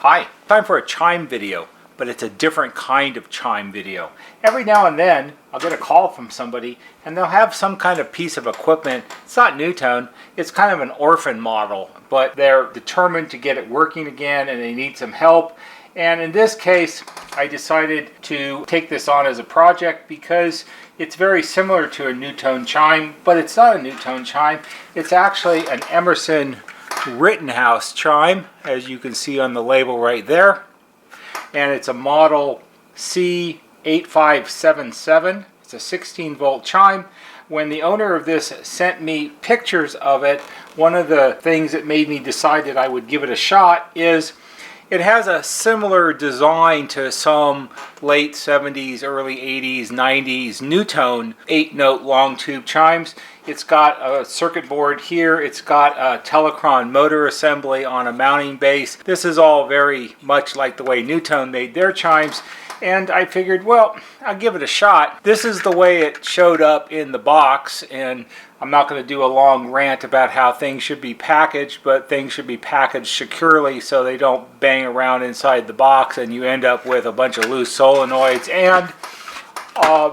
Hi, time for a chime video, but it's a different kind of chime video. Every now and then I'll get a call from somebody and they'll have some kind of piece of equipment. It's not NuTone, it's kind of an orphan model, but they're determined to get it working again and they need some help. And in this case, I decided to take this on as a project because it's very similar to a NuTone Chime, but it's not a NuTone Chime. It's actually an Emerson Rittenhouse chime, as you can see on the label right there. And it's a model C8577. It's a 16-volt chime. When the owner of this sent me pictures of it, one of the things that made me decide that I would give it a shot is it has a similar design to some late 70s, early 80s, 90s NuTone 8-note long tube chimes. It's got a circuit board here. It's got a Telecron motor assembly on a mounting base. This is all very much like the way NuTone made their chimes. And I figured, well, I'll give it a shot. This is the way it showed up in the box, and I'm not going to do a long rant about how things should be packaged, but things should be packaged securely so they don't bang around inside the box and you end up with a bunch of loose solenoids. And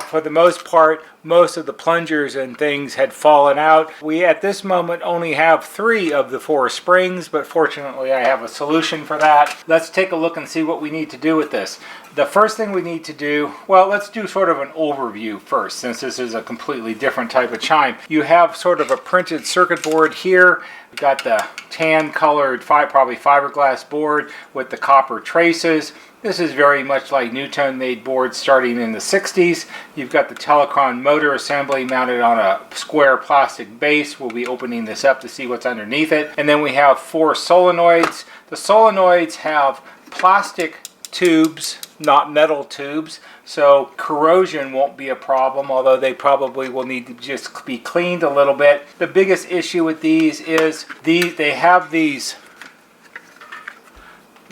for the most part, most of the plungers and things had fallen out. We at this moment only have 3 of the 4 springs, but fortunately I have a solution for that. Let's take a look and see what we need to do with this. The first thing we need to do, well, let's do sort of an overview first, since this is a completely different type of chime. You have sort of a printed circuit board here. You've got the tan colored, probably fiberglass board with the copper traces. This is very much like NuTone made boards starting in the 60s. You've got the Telecron motor assembly mounted on a square plastic base. We'll be opening this up to see what's underneath it. And then we have 4 solenoids. The solenoids have plastic tubes, not metal tubes, so corrosion won't be a problem, although they probably will need to just be cleaned a little bit. The biggest issue with these is they have these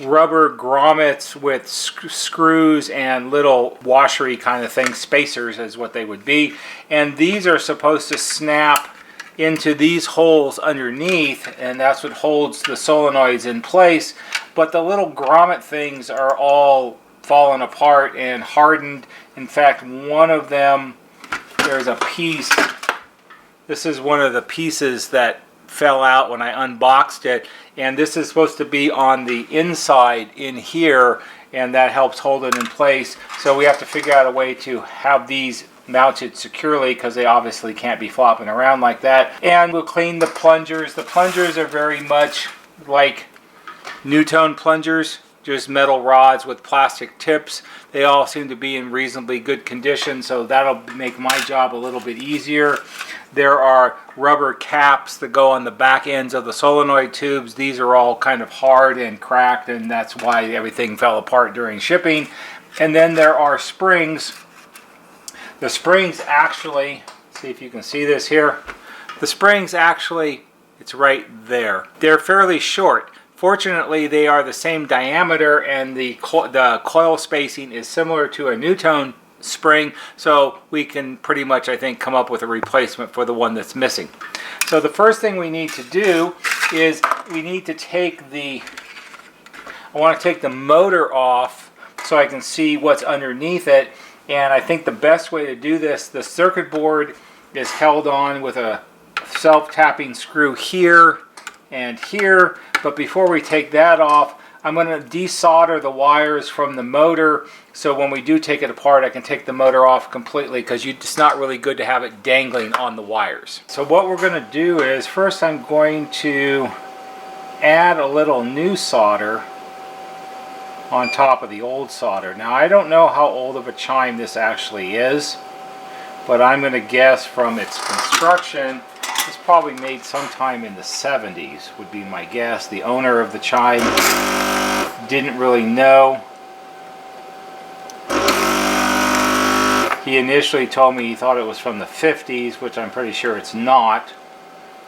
rubber grommets with screws and little washery kind of things, spacers is what they would be, and these are supposed to snap into these holes underneath, and that's what holds the solenoids in place. But the little grommet things are all fallen apart and hardened. In fact, one of them, there's a piece, this is one of the pieces that fell out when I unboxed it, and this is supposed to be on the inside in here, and that helps hold it in place. So we have to figure out a way to have these mounted securely, because they obviously can't be flopping around like that. And we'll clean the plungers. The plungers are very much like NuTone plungers, just metal rods with plastic tips. They all seem to be in reasonably good condition, so that'll make my job a little bit easier. There are rubber caps that go on the back ends of the solenoid tubes. These are all kind of hard and cracked, and that's why everything fell apart during shipping. And then there are springs. The springs actually, see if you can see this here. The springs actually, it's right there. They're fairly short. Fortunately, they are the same diameter, and the coil spacing is similar to a NuTone spring, so we can pretty much, I think, come up with a replacement for the one that's missing. So the first thing we need to do is we need to take I want to take the motor off so I can see what's underneath it. And I think the best way to do this, the circuit board is held on with a self-tapping screw here and here. But before we take that off, I'm going to desolder the wires from the motor, so when we do take it apart, I can take the motor off completely, because it's not really good to have it dangling on the wires. So what we're going to do is, first I'm going to add a little new solder on top of the old solder. Now, I don't know how old of a chime this actually is, but I'm going to guess from its construction, it's probably made sometime in the 70s would be my guess. The owner of the chime didn't really know. He initially told me he thought it was from the 50s, which I'm pretty sure it's not.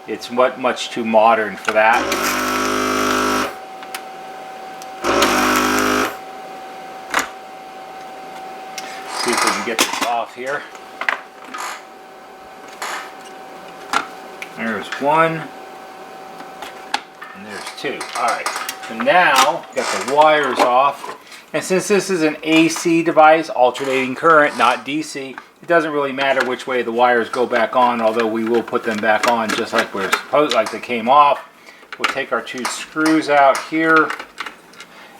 It's much too modern for that. See if we can get this off here. There's one, and there's 2. All right. So now, got the wires off. And since this is an AC device, alternating current, not DC, it doesn't really matter which way the wires go back on, although we will put them back on just like we're supposed, like they came off. We'll take our 2 screws out here.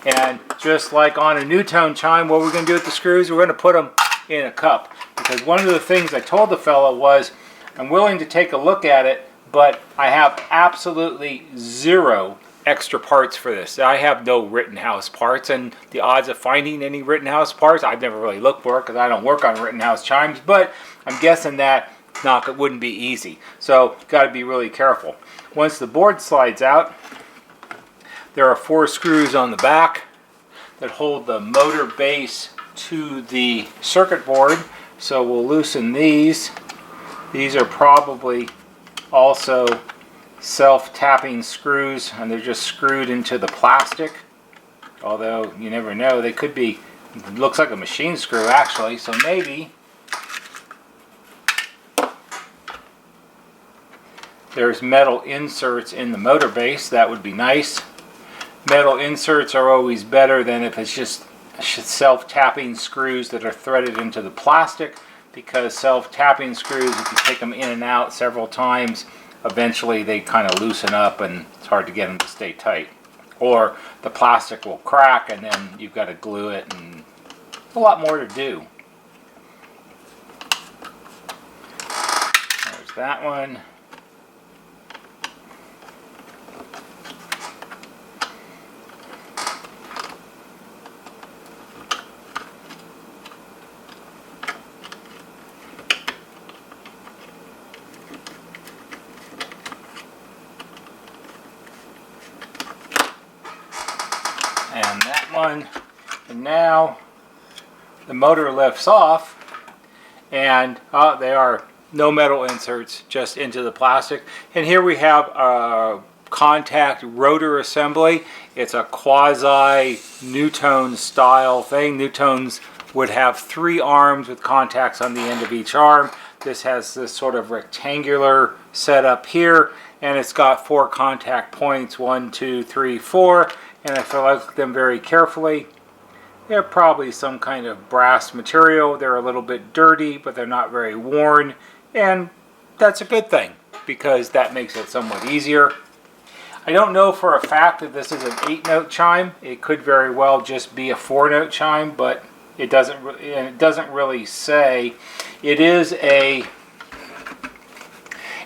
And just like on a NuTone chime, what we're going to do with the screws, we're going to put them in a cup. Because one of the things I told the fellow was, I'm willing to take a look at it, but I have absolutely 0 extra parts for this. I have no Rittenhouse parts, and the odds of finding any Rittenhouse parts, I've never really looked for because I don't work on Rittenhouse chimes, but I'm guessing that it wouldn't be easy. So, got to be really careful. Once the board slides out, there are 4 screws on the back that hold the motor base to the circuit board. So we'll loosen these. These are probably also self-tapping screws, and they're just screwed into the plastic. Although you never know, they could be, it looks like a machine screw actually, so maybe there's metal inserts in the motor base. That would be nice. Metal inserts are always better than if it's just self-tapping screws that are threaded into the plastic, because self-tapping screws, if you take them in and out several times, eventually they kind of loosen up and it's hard to get them to stay tight. Or the plastic will crack and then you've got to glue it, and a lot more to do. There's that one. And that one. And now the motor lifts off, and they are no metal inserts, just into the plastic. And here we have a contact rotor assembly. It's a quasi NuTone style thing. NuTones would have 3 arms with contacts on the end of each arm. This has this sort of rectangular setup here, and it's got 4 contact points, 1, 2, 3, 4. And if I look at them very carefully, they're probably some kind of brass material. They're a little bit dirty, but they're not very worn. And that's a good thing, because that makes it somewhat easier. I don't know for a fact that this is an 8-note chime. It could very well just be a 4-note chime, but it doesn't really say. It is a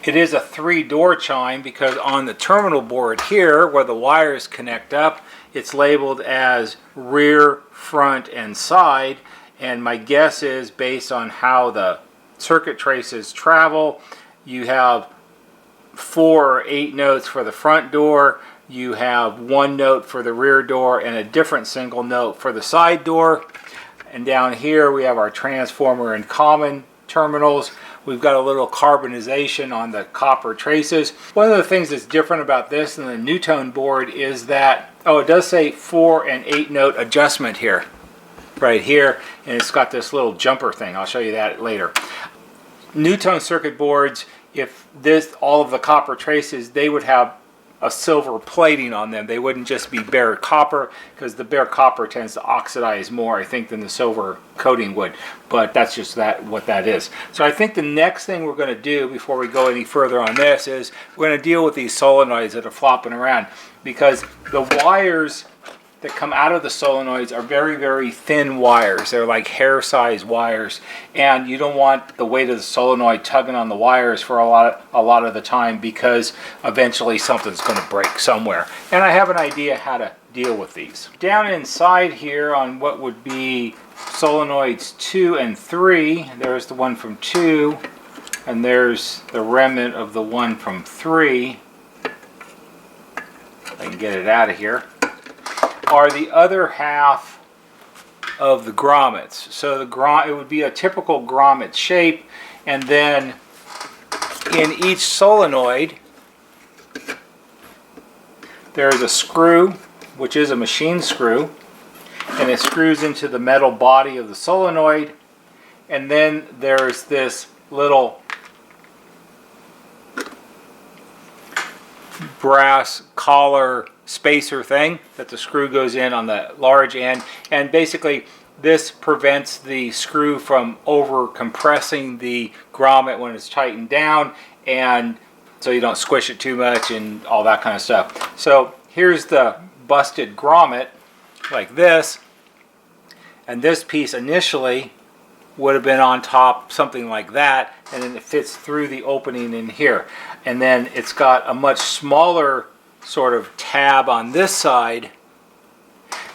3-door chime, because on the terminal board here, where the wires connect up, it's labeled as rear, front, and side. And my guess is, based on how the circuit traces travel, you have 4 or 8 notes for the front door, you have 1 note for the rear door, and a different single note for the side door. And down here we have our transformer and common terminals. We've got a little carbonization on the copper traces. One of the things that's different about this than the NuTone board is that, it does say 4 and 8 note adjustment here, right here, and it's got this little jumper thing. I'll show you that later. NuTone circuit boards, if all of the copper traces, they would have a silver plating on them. They wouldn't just be bare copper, because the bare copper tends to oxidize more, I think, than the silver coating would. But that's just what that is. So I think the next thing we're going to do before we go any further on this is we're going to deal with these solenoids that are flopping around, because the wires that come out of the solenoids are very, very thin wires. They're like hair-sized wires, and you don't want the weight of the solenoid tugging on the wires for a lot of the time, because eventually something's going to break somewhere. And I have an idea how to deal with these. Down inside here on what would be solenoids 2 and 3, there's the one from 2, and there's the remnant of the one from 3. I can get it out of here. Are the other half of the grommets. So it would be a typical grommet shape, and then in each solenoid there is a screw, which is a machine screw, and it screws into the metal body of the solenoid, and then there's this little brass collar spacer thing that the screw goes in on the large end, and basically this prevents the screw from over compressing the grommet when it's tightened down, and so you don't squish it too much and all that kind of stuff. So here's the busted grommet like this, and this piece initially would have been on top, something like that, and then it fits through the opening in here. And then it's got a much smaller sort of tab on this side,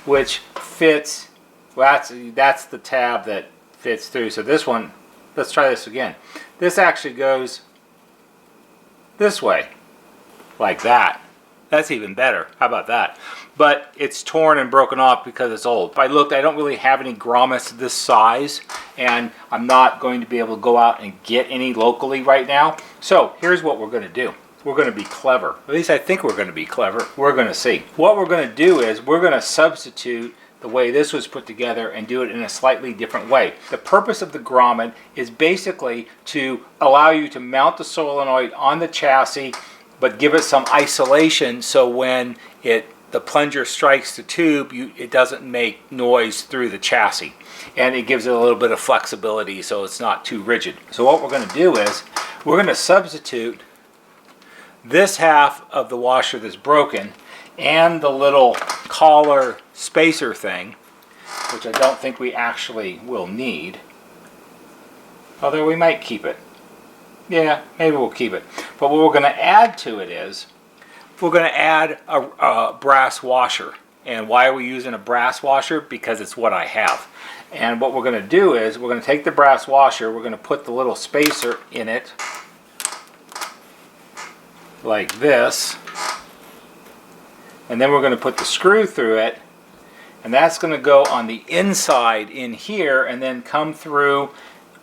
which fits, well, that's the tab that fits through. So this one, let's try this again. This actually goes this way, like that. That's even better. How about that? But it's torn and broken off because it's old. If I looked, I don't really have any grommets this size, and I'm not going to be able to go out and get any locally right now. So here's what we're going to do. We're going to be clever. At least I think we're going to be clever. We're going to see. What we're going to do is we're going to substitute the way this was put together and do it in a slightly different way. The purpose of the grommet is basically to allow you to mount the solenoid on the chassis, but give it some isolation so when the plunger strikes the tube, it doesn't make noise through the chassis. And it gives it a little bit of flexibility so it's not too rigid. So what we're going to do is we're going to substitute this half of the washer that's broken and the little collar spacer thing, which I don't think we actually will need, although we might keep it. Yeah, maybe we'll keep it. But what we're going to add to it is we're going to add a brass washer. And why are we using a brass washer? Because it's what I have. And what we're going to do is we're going to take the brass washer, we're going to put the little spacer in it like this, and then we're going to put the screw through it, and that's going to go on the inside in here and then come through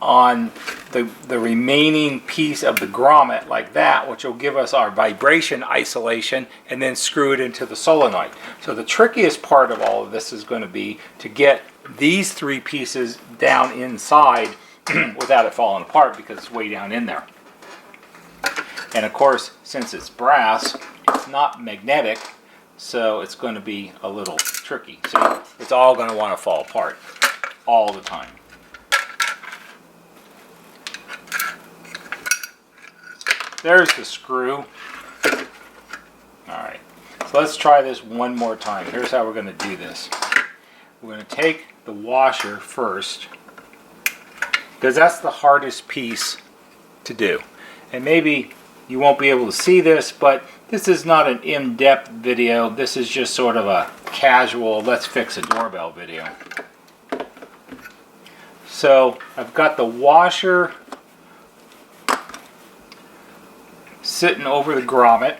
on the remaining piece of the grommet like that, which will give us our vibration isolation, and then screw it into the solenoid. So the trickiest part of all of this is going to be to get these three pieces down inside without it falling apart, because it's way down in there. And of course, since it's brass, it's not magnetic, so it's going to be a little tricky. So it's all going to want to fall apart all the time. There's the screw. Alright, so let's try this one more time. Here's how we're going to do this. We're going to take the washer first, because that's the hardest piece to do. And maybe you won't be able to see this, but this is not an in-depth video. This is just sort of a casual, let's fix a doorbell video. So I've got the washer sitting over the grommet,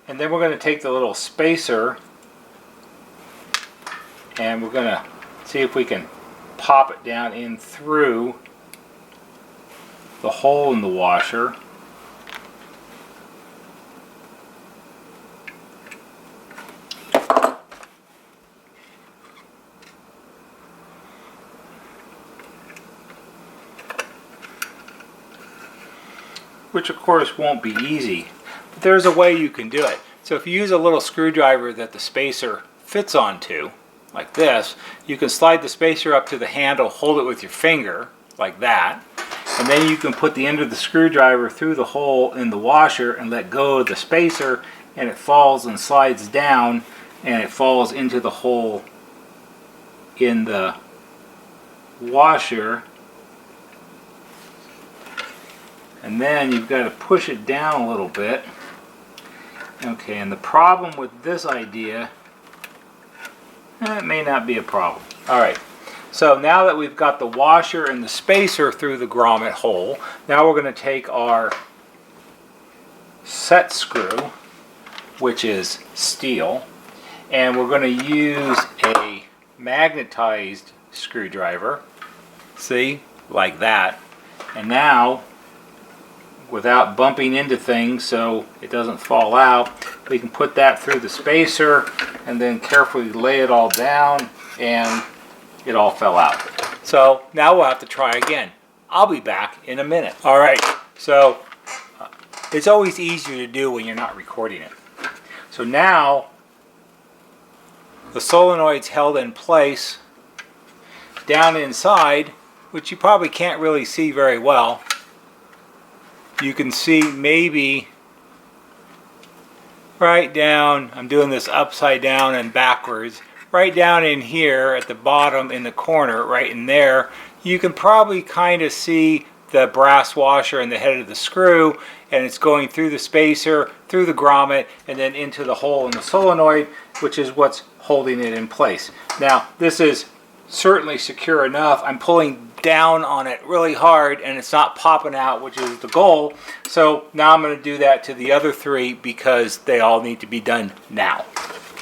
and then we're going to take the little spacer and we're going to see if we can pop it down in through the hole in the washer. Which of course won't be easy, but there's a way you can do it. So if you use a little screwdriver that the spacer fits onto, like this, you can slide the spacer up to the handle, hold it with your finger, like that, and then you can put the end of the screwdriver through the hole in the washer and let go of the spacer, and it falls and slides down, and it falls into the hole in the washer. And then you've got to push it down a little bit. Okay, and the problem with this idea, it may not be a problem. Alright, so now that we've got the washer and the spacer through the grommet hole, now we're going to take our set screw, which is steel, and we're going to use a magnetized screwdriver, see, like that. And now, without bumping into things so it doesn't fall out, we can put that through the spacer and then carefully lay it all down, and it all fell out. So now we'll have to try again. I'll be back in a minute. Alright, so It's always easier to do when you're not recording it. So now the solenoid's held in place down inside, which you probably can't really see very well. You can see maybe right down, I'm doing this upside down and backwards, right down in here at the bottom in the corner, right in there, you can probably kind of see the brass washer and the head of the screw, and it's going through the spacer, through the grommet, and then into the hole in the solenoid, which is what's holding it in place. Now, this is certainly secure enough. I'm pulling down on it really hard and it's not popping out, which is the goal. So now I'm going to do that to the other three because they all need to be done now.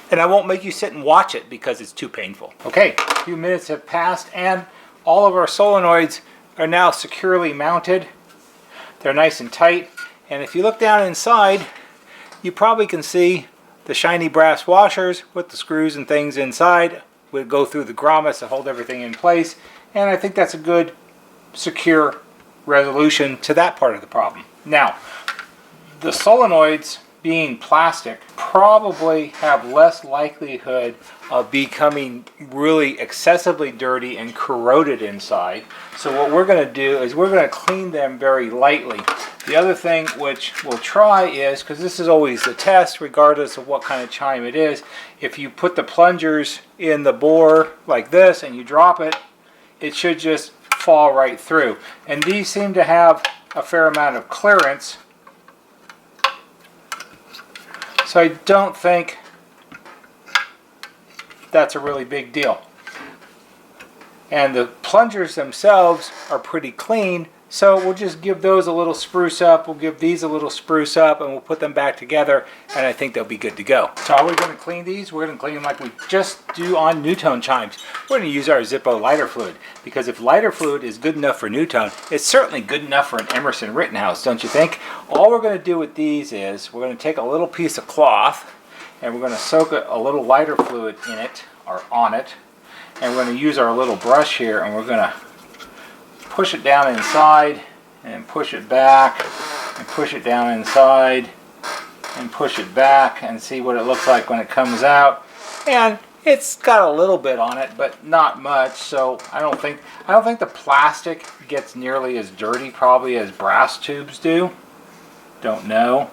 And I won't make you sit and watch it because it's too painful. Okay, a few minutes have passed and all of our solenoids are now securely mounted. They're nice and tight. And if you look down inside, you probably can see the shiny brass washers with the screws and things inside. We'll go through the grommets to hold everything in place. And I think that's a good, secure resolution to that part of the problem. Now, the solenoids, being plastic, probably have less likelihood of becoming really excessively dirty and corroded inside. So what we're going to do is we're going to clean them very lightly. The other thing which we'll try is, because this is always the test regardless of what kind of chime it is, if you put the plungers in the bore like this and you drop it, it should just fall right through. And these seem to have a fair amount of clearance. So I don't think that's a really big deal. And the plungers themselves are pretty clean, so we'll just give those a little spruce up, we'll give these a little spruce up, and we'll put them back together, and I think they'll be good to go. So how are we going to clean these? We're going to clean them like we just do on NuTone chimes. We're going to use our Zippo lighter fluid, because if lighter fluid is good enough for NuTone, it's certainly good enough for an Emerson Rittenhouse, don't you think? All we're going to do with these is, we're going to take a little piece of cloth, and we're going to soak a little lighter fluid in it, or on it, and we're going to use our little brush here, and we're going to push it down inside and push it back and push it down inside and push it back and see what it looks like when it comes out. And it's got a little bit on it, but not much. So I don't think the plastic gets nearly as dirty probably as brass tubes do. Don't know.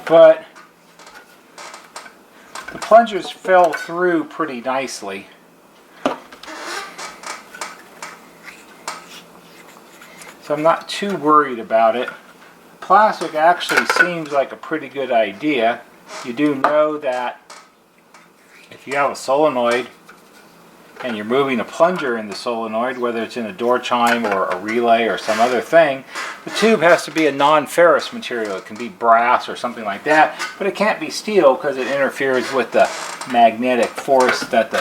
But the plungers fell through pretty nicely. So I'm not too worried about it. Plastic actually seems like a pretty good idea. You do know that if you have a solenoid and you're moving a plunger in the solenoid, whether it's in a door chime or a relay or some other thing, the tube has to be a non-ferrous material. It can be brass or something like that, but it can't be steel because it interferes with the magnetic force that the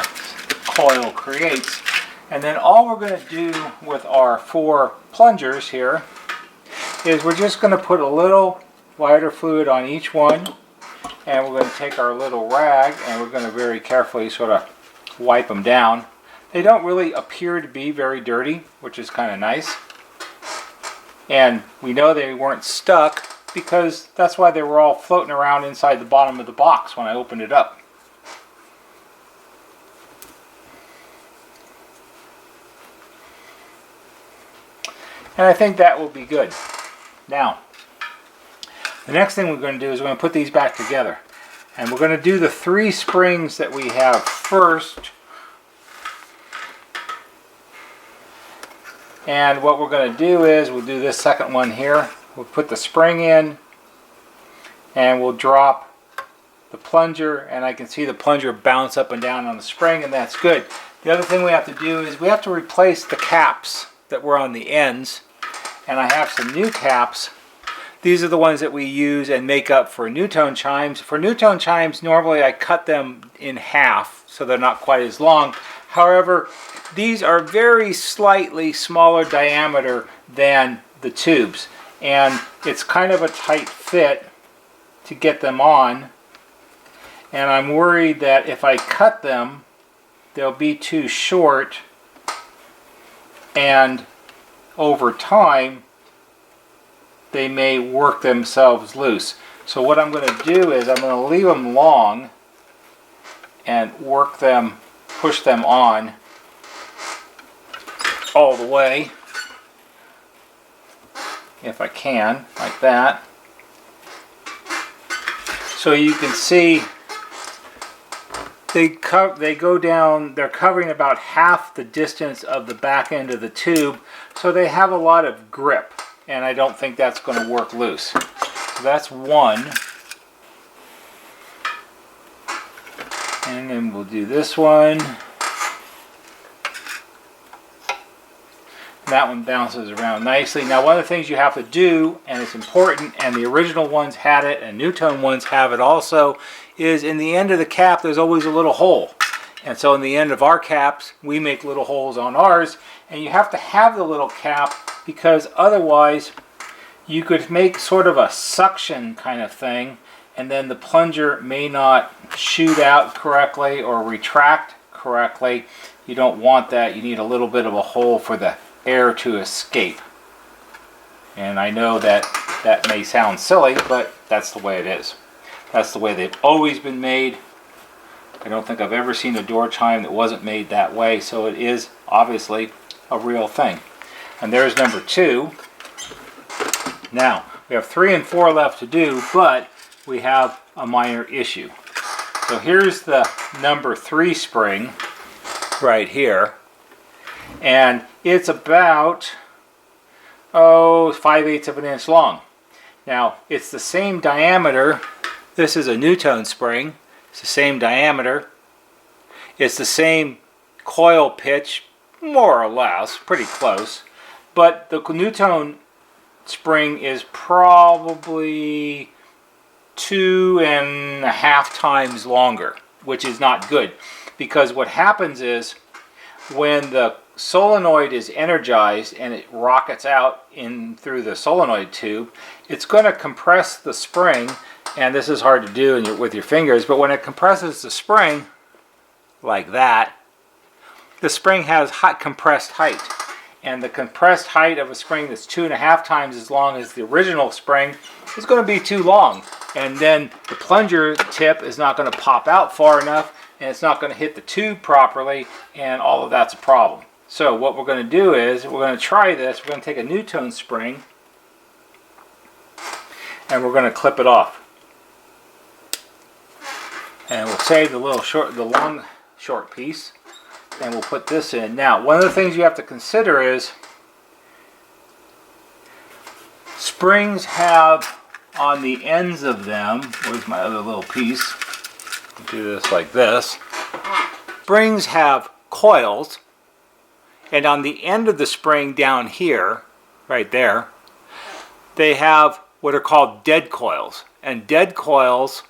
coil creates. And then all we're going to do with our 4 plungers here is we're just going to put a little lighter fluid on each one, and we're going to take our little rag and we're going to very carefully sort of wipe them down. They don't really appear to be very dirty, which is kind of nice. And we know they weren't stuck because that's why they were all floating around inside the bottom of the box when I opened it up. And I think that will be good. Now, the next thing we're going to do is we're going to put these back together. And we're going to do the 3 springs that we have first. And what we're going to do is we'll do this second one here. We'll put the spring in and we'll drop the plunger, and I can see the plunger bounce up and down on the spring, and that's good. The other thing we have to do is we have to replace the caps that were on the ends. And I have some new caps. These are the ones that we use and make up for NuTone chimes. For NuTone chimes, normally I cut them in half so they're not quite as long. However, these are very slightly smaller diameter than the tubes. And it's kind of a tight fit to get them on. And I'm worried that if I cut them, they'll be too short and over time they may work themselves loose. So what I'm going to do is I'm going to leave them long and work them, push them on all the way, if I can, like that. So you can see they go down, they're covering about half the distance of the back end of the tube, so they have a lot of grip, and I don't think that's going to work loose. So that's one. And then we'll do this one. That one bounces around nicely. Now, one of the things you have to do, and it's important, and the original ones had it, and NuTone ones have it also, is in the end of the cap there's always a little hole. And so in the end of our caps, we make little holes on ours, and you have to have the little cap because otherwise you could make sort of a suction kind of thing, and then the plunger may not shoot out correctly or retract correctly. You don't want that. You need a little bit of a hole for the air to escape. And I know that that may sound silly, but that's the way it is. That's the way they've always been made. I don't think I've ever seen a door chime that wasn't made that way, so it is obviously a real thing. And there's number 2. Now, we have 3 and 4 left to do, but we have a minor issue. So here's the number 3 spring right here. And it's about 5/8 of an inch long. Now it's the same diameter. This is a NuTone spring. It's the same diameter. It's the same coil pitch, more or less, pretty close. But the NuTone spring is probably 2.5 times longer, which is not good, because what happens is when the solenoid is energized and it rockets out in through the solenoid tube, it's going to compress the spring, and this is hard to do with your fingers, but when it compresses the spring like that, the spring has compressed height, and the compressed height of a spring that's 2.5 times as long as the original spring is going to be too long, and then the plunger tip is not going to pop out far enough, and it's not going to hit the tube properly, and all of that's a problem. So what we're going to do is we're going to try this. We're going to take a NuTone spring and we're going to clip it off, and we'll save the long short piece, and we'll put this in. Now, one of the things you have to consider is springs have on the ends of them, where's my other little piece? I'll do this like this. Springs have coils, and on the end of the spring down here, right there, they have what are called dead coils. And dead coils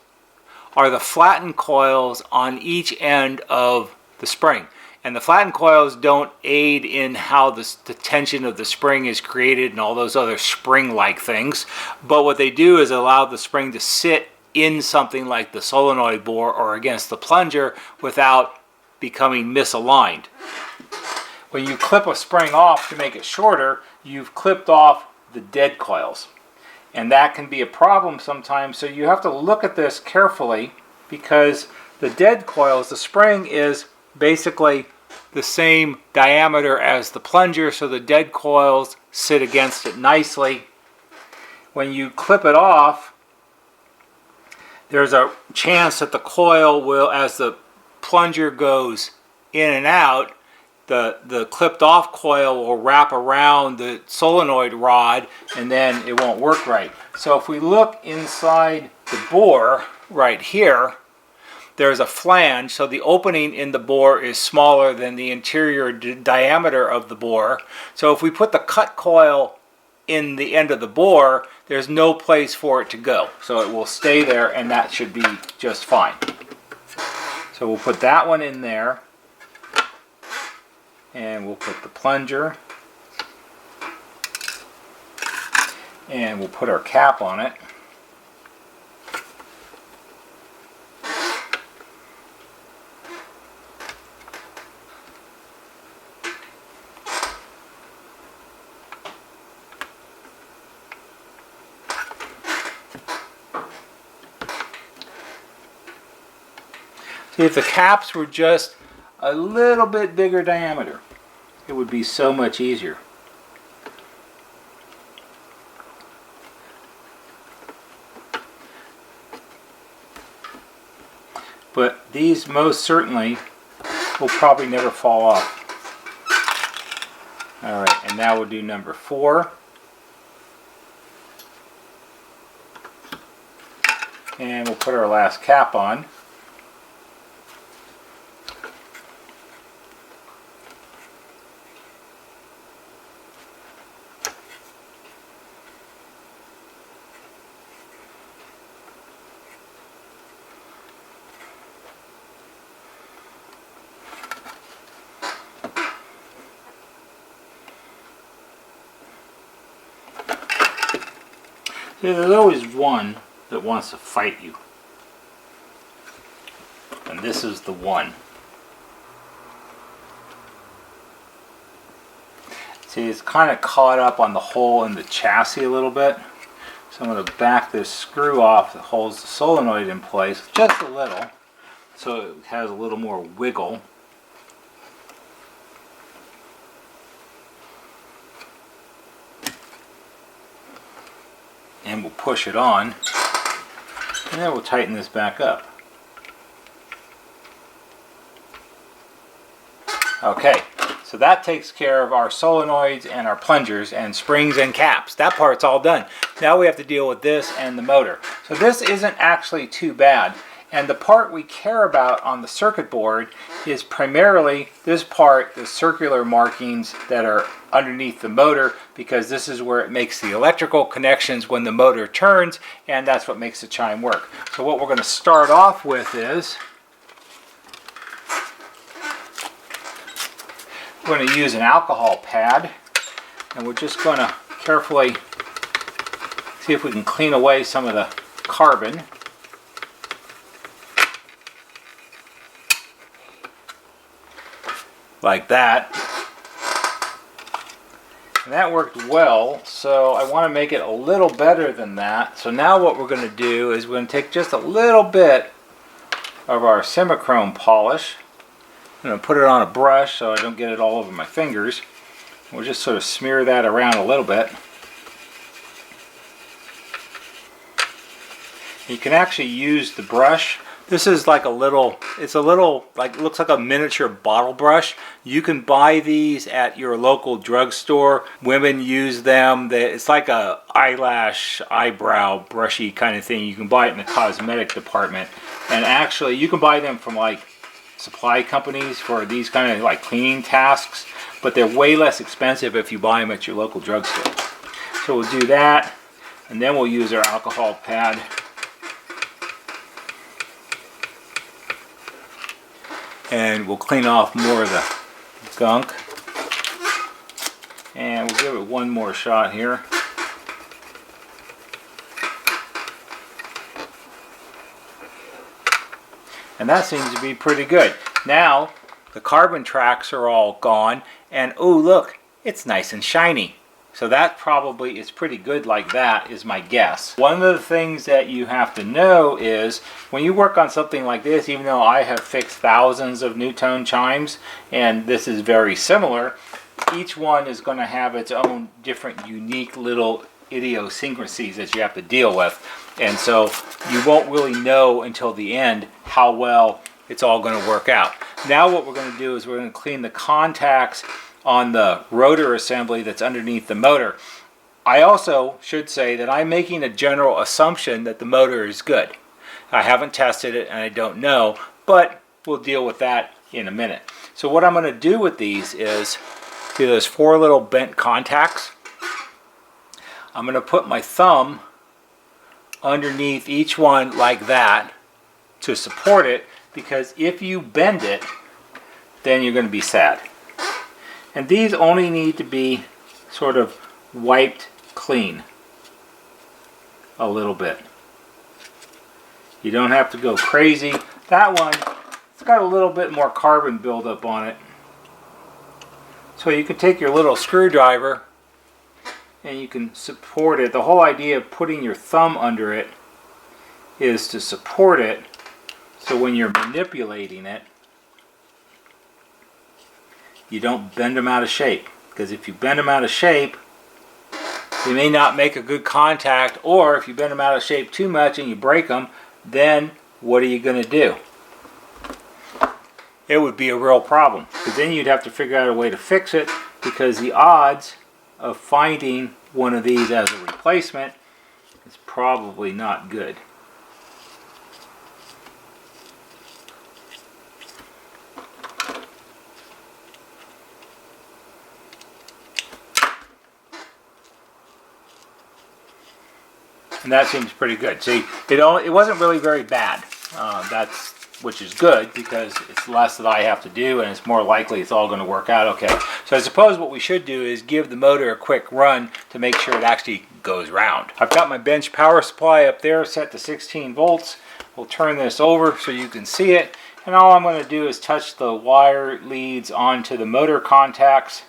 are the flattened coils on each end of the spring. And the flattened coils don't aid in how the tension of the spring is created and all those other spring-like things. But what they do is allow the spring to sit in something like the solenoid bore or against the plunger without becoming misaligned. When you clip a spring off to make it shorter, you've clipped off the dead coils. And that can be a problem sometimes, so you have to look at this carefully, because the dead coils, the spring is basically the same diameter as the plunger, so the dead coils sit against it nicely. When you clip it off, there's a chance that the coil will, as the plunger goes in and out, the clipped off coil will wrap around the solenoid rod, and then it won't work right. So if we look inside the bore right here, there's a flange, so the opening in the bore is smaller than the interior diameter of the bore. So if we put the cut coil in the end of the bore, there's no place for it to go. So it will stay there, and that should be just fine. So we'll put that one in there, and we'll put the plunger, and we'll put our cap on it. See, if the caps were just a little bit bigger diameter, it would be so much easier. But these most certainly will probably never fall off. Alright, and now we'll do number 4. And we'll put our last cap on. See, there's always one that wants to fight you. And this is the one. See, it's kind of caught up on the hole in the chassis a little bit. So I'm going to back this screw off that holds the solenoid in place just a little, so it has a little more wiggle. And we'll push it on, and then we'll tighten this back up. Okay, so that takes care of our solenoids and our plungers and springs and caps. That part's all done. Now we have to deal with this and the motor. So this isn't actually too bad. And the part we care about on the circuit board is primarily this part, the circular markings that are underneath the motor, because this is where it makes the electrical connections when the motor turns, and that's what makes the chime work. So what we're going to start off with is we're going to use an alcohol pad, and we're just going to carefully see if we can clean away some of the carbon. Like that. And that worked well, so I want to make it a little better than that. So now what we're going to do is we're going to take just a little bit of our semichrome polish. I'm going to put it on a brush so I don't get it all over my fingers. We'll just sort of smear that around a little bit. You can actually use the brush. This is like it's a little, like, looks like a miniature bottle brush. You can buy these at your local drugstore. Women use them. It's like a eyelash, eyebrow brushy kind of thing. You can buy it in the cosmetic department. And actually, you can buy them from like supply companies for these kind of like cleaning tasks. But they're way less expensive if you buy them at your local drugstore. So we'll do that. And then we'll use our alcohol pad. And we'll clean off more of the gunk. And we'll give it one more shot here. And that seems to be pretty good. Now, the carbon tracks are all gone. And oh, look, it's nice and shiny. So that probably is pretty good like that, is my guess. One of the things that you have to know is when you work on something like this, even though I have fixed thousands of NuTone chimes, and this is very similar, each one is going to have its own different unique little idiosyncrasies that you have to deal with. And so you won't really know until the end how well it's all going to work out. Now what we're going to do is we're going to clean the contacts on the rotor assembly that's underneath the motor. I also should say that I'm making a general assumption that the motor is good. I haven't tested it and I don't know, but we'll deal with that in a minute. So what I'm going to do with these is, see those 4 little bent contacts? I'm going to put my thumb underneath each one like that to support it, because if you bend it, then you're going to be sad. And these only need to be sort of wiped clean a little bit. You don't have to go crazy. That one, it's got a little bit more carbon buildup on it. So you can take your little screwdriver and you can support it. The whole idea of putting your thumb under it is to support it So when you're manipulating it, you don't bend them out of shape. Because if you bend them out of shape, you may not make a good contact, or if you bend them out of shape too much and you break them, then what are you going to do? It would be a real problem. Because then you'd have to figure out a way to fix it, because the odds of finding one of these as a replacement is probably not good. And that seems pretty good. See, it wasn't really very bad. Which is good, because it's less that I have to do, and it's more likely it's all going to work out okay. So I suppose what we should do is give the motor a quick run to make sure it actually goes round. I've got my bench power supply up there set to 16 volts. We'll turn this over so you can see it. And all I'm going to do is touch the wire leads onto the motor contacts.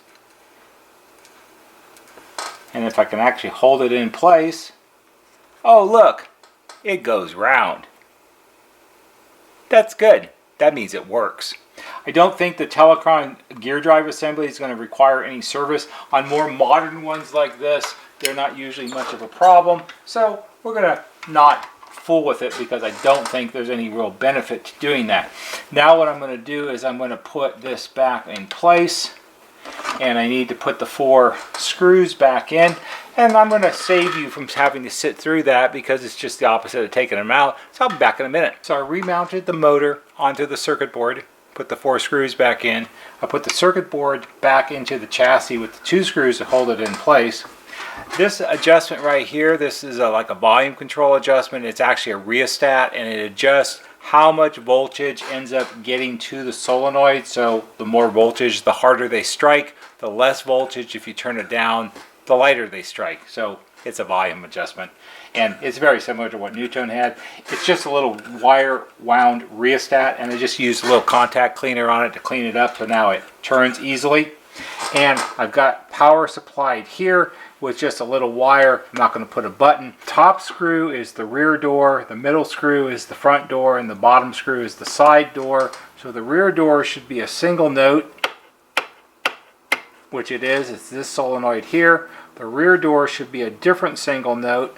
And if I can actually hold it in place, oh look, it goes round. That's good. That means it works. I don't think the Telecron gear drive assembly is going to require any service. On more modern ones like this, they're not usually much of a problem. So we're going to not fool with it, because I don't think there's any real benefit to doing that. Now what I'm going to do is I'm going to put this back in place. And I need to put the 4 screws back in. And I'm going to save you from having to sit through that, because it's just the opposite of taking them out. So I'll be back in a minute. So I remounted the motor onto the circuit board, put the 4 screws back in. I put the circuit board back into the chassis with the 2 screws to hold it in place. This adjustment right here, this is like a volume control adjustment. It's actually a rheostat, and it adjusts how much voltage ends up getting to the solenoid. So the more voltage, the harder they strike. The less voltage, if you turn it down, the lighter they strike. So it's a volume adjustment. And it's very similar to what NuTone had. It's just a little wire wound rheostat, and I just used a little contact cleaner on it to clean it up, so now it turns easily. And I've got power supplied here with just a little wire. I'm not going to put a button. Top screw is the rear door, the middle screw is the front door, and the bottom screw is the side door. So the rear door should be a single note, which it is. It's this solenoid here. The rear door should be a different single note,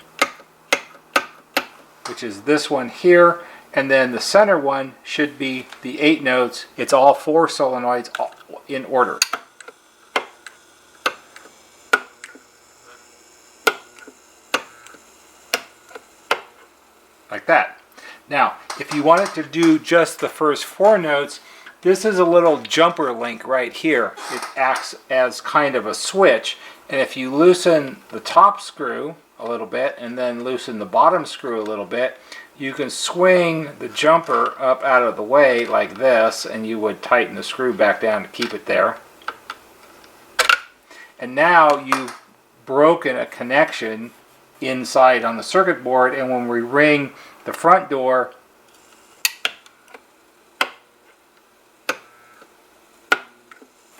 which is this one here. And then the center one should be the 8 notes. It's all 4 solenoids in order. Like that. Now, if you wanted to do just the first 4 notes, this is a little jumper link right here. It acts as kind of a switch, and if you loosen the top screw a little bit and then loosen the bottom screw a little bit, you can swing the jumper up out of the way like this, and you would tighten the screw back down to keep it there. And now you've broken a connection inside on the circuit board, and when we ring the front door,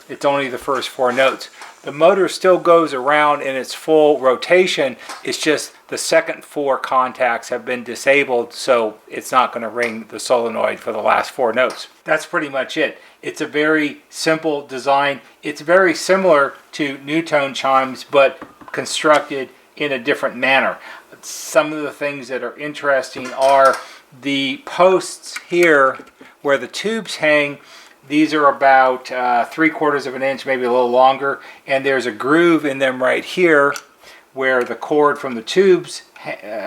it's only the first 4 notes. The motor still goes around in its full rotation. It's just the second 4 contacts have been disabled, so it's not going to ring the solenoid for the last 4 notes. That's pretty much it. It's a very simple design. It's very similar to NuTone chimes, but constructed in a different manner. Some of the things that are interesting are the posts here where the tubes hang. These are about 3/4 of an inch, maybe a little longer, and there's a groove in them right here where the cord from the tubes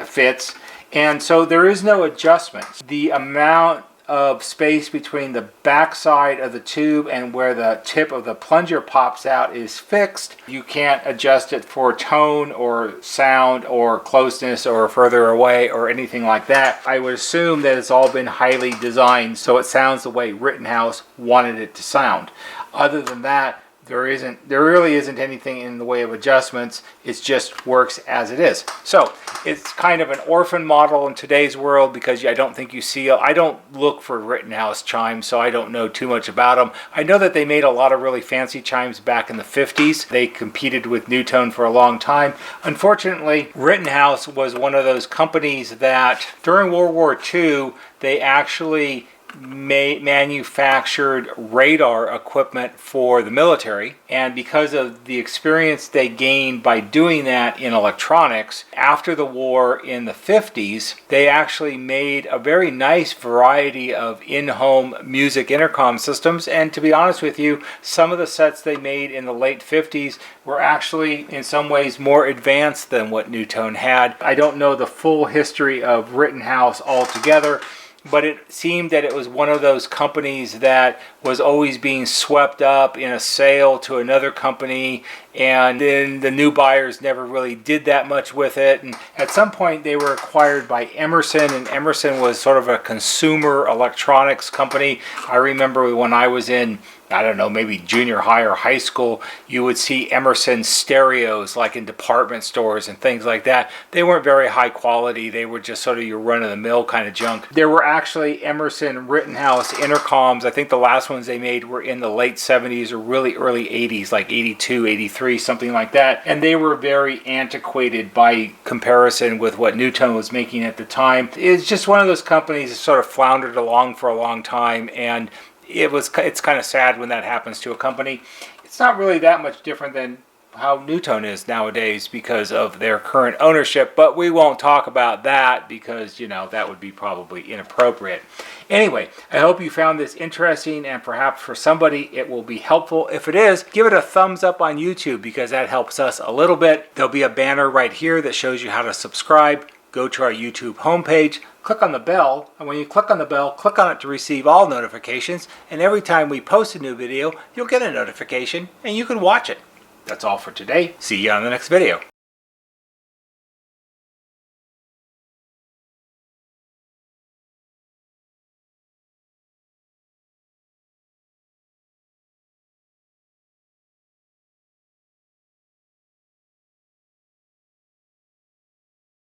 fits, and so there is no adjustment. The amount of space between the back side of the tube and where the tip of the plunger pops out is fixed. You can't adjust it for tone or sound or closeness or further away or anything like that. I would assume that it's all been highly designed so it sounds the way Rittenhouse wanted it to sound. Other than that, There really isn't anything in the way of adjustments. It just works as it is. So it's kind of an orphan model in today's world because I don't think you see, I don't look for Rittenhouse chimes, so I don't know too much about them. I know that they made a lot of really fancy chimes back in the 50s. They competed with NuTone for a long time. Unfortunately, Rittenhouse was one of those companies that during World War II, they actually manufactured radar equipment for the military, and because of the experience they gained by doing that in electronics after the war in the 50s, they actually made a very nice variety of in-home music intercom systems. And to be honest with you, some of the sets they made in the late 50s were actually in some ways more advanced than what NuTone had. I don't know the full history of Rittenhouse altogether, but it seemed that it was one of those companies that was always being swept up in a sale to another company, and then the new buyers never really did that much with it. And at some point they were acquired by Emerson, and Emerson was sort of a consumer electronics company. I remember when I was in, I don't know, maybe junior high or high school, you would see Emerson stereos like in department stores and things like that. They weren't very high quality. They were just sort of your run-of-the-mill kind of junk. There were actually Emerson Rittenhouse intercoms. I think the last ones they made were in the late 70s or really early 80s, like 82, 83, something like that. And they were very antiquated by comparison with what NuTone was making at the time. It's just one of those companies that sort of floundered along for a long time, and it's kind of sad when that happens to a company. It's not really that much different than how NuTone is nowadays because of their current ownership, but we won't talk about that because, you know, that would be probably inappropriate. Anyway, I hope you found this interesting, and perhaps for somebody it will be helpful. If it is, give it a thumbs up on YouTube because that helps us a little bit. There'll be a banner right here that shows you how to subscribe. Go to our YouTube homepage, click on the bell, and when you click on the bell, click on it to receive all notifications, and every time we post a new video, you'll get a notification and you can watch it. That's all for today. See you on the next video.